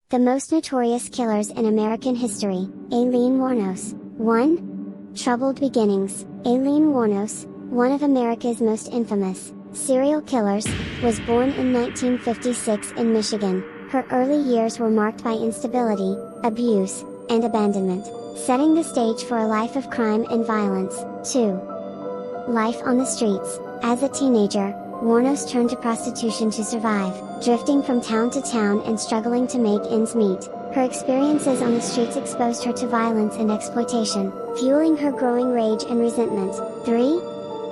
The most notorious killers in American history, Aileen Wuornos. 1. Troubled beginnings. Aileen Wuornos, one of America's most infamous serial killers, was born in 1956 in Michigan. Her early years were marked by instability, abuse, and abandonment, setting the stage for a life of crime and violence. 2. Life on the streets. As a teenager, Wuornos turned to prostitution to survive, drifting from town to town and struggling to make ends meet. Her experiences on the streets exposed her to violence and exploitation, fueling her growing rage and resentment. 3.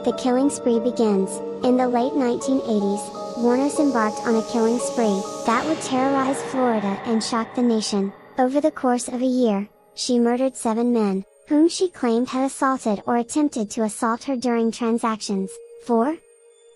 The killing spree begins. In the late 1980s, Wuornos embarked on a killing spree that would terrorize Florida and shock the nation. Over the course of a year, she murdered 7 men, whom she claimed had assaulted or attempted to assault her during transactions. 4.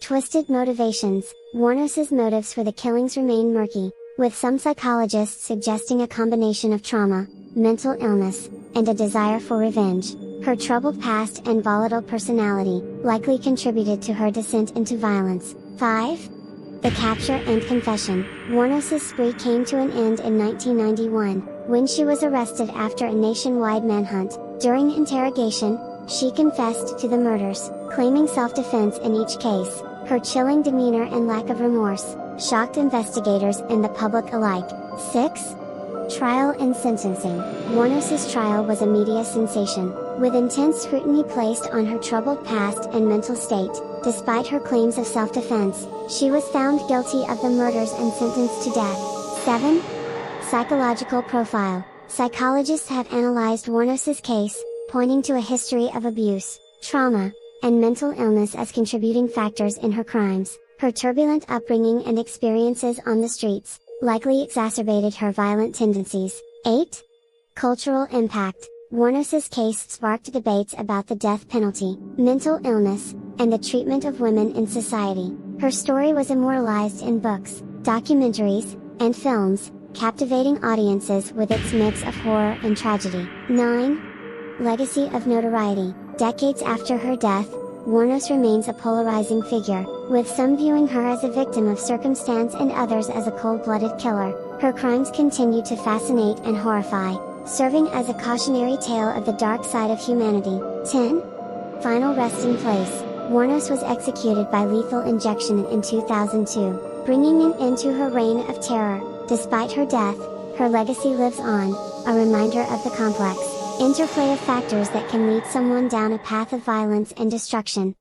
Twisted motivations. Wuornos's motives for the killings remain murky, with some psychologists suggesting a combination of trauma, mental illness, and a desire for revenge. Her troubled past and volatile personality likely contributed to her descent into violence. 5. The capture and confession. Wuornos's spree came to an end in 1991, when she was arrested after a nationwide manhunt. During interrogation, she confessed to the murders, claiming self-defense in each case. Her chilling demeanor and lack of remorse shocked investigators and the public alike. 6. Trial and sentencing. Wuornos's trial was a media sensation, with intense scrutiny placed on her troubled past and mental state. Despite her claims of self-defense, she was found guilty of the murders and sentenced to death. 7. Psychological profile. Psychologists have analyzed Wuornos's case, pointing to a history of abuse, trauma, and mental illness as contributing factors in her crimes. Her turbulent upbringing and experiences on the streets likely exacerbated her violent tendencies. 8. Cultural impact. Wuornos's case sparked debates about the death penalty, mental illness, and the treatment of women in society. Her story was immortalized in books, documentaries, and films, captivating audiences with its mix of horror and tragedy. 9. Legacy of notoriety. Decades after her death, Wuornos remains a polarizing figure, with some viewing her as a victim of circumstance and others as a cold-blooded killer. Her crimes continue to fascinate and horrify, serving as a cautionary tale of the dark side of humanity. 10. Final resting place. Wuornos was executed by lethal injection in 2002, bringing an end to her reign of terror. Despite her death, her legacy lives on, a reminder of the complex interplay of factors that can lead someone down a path of violence and destruction.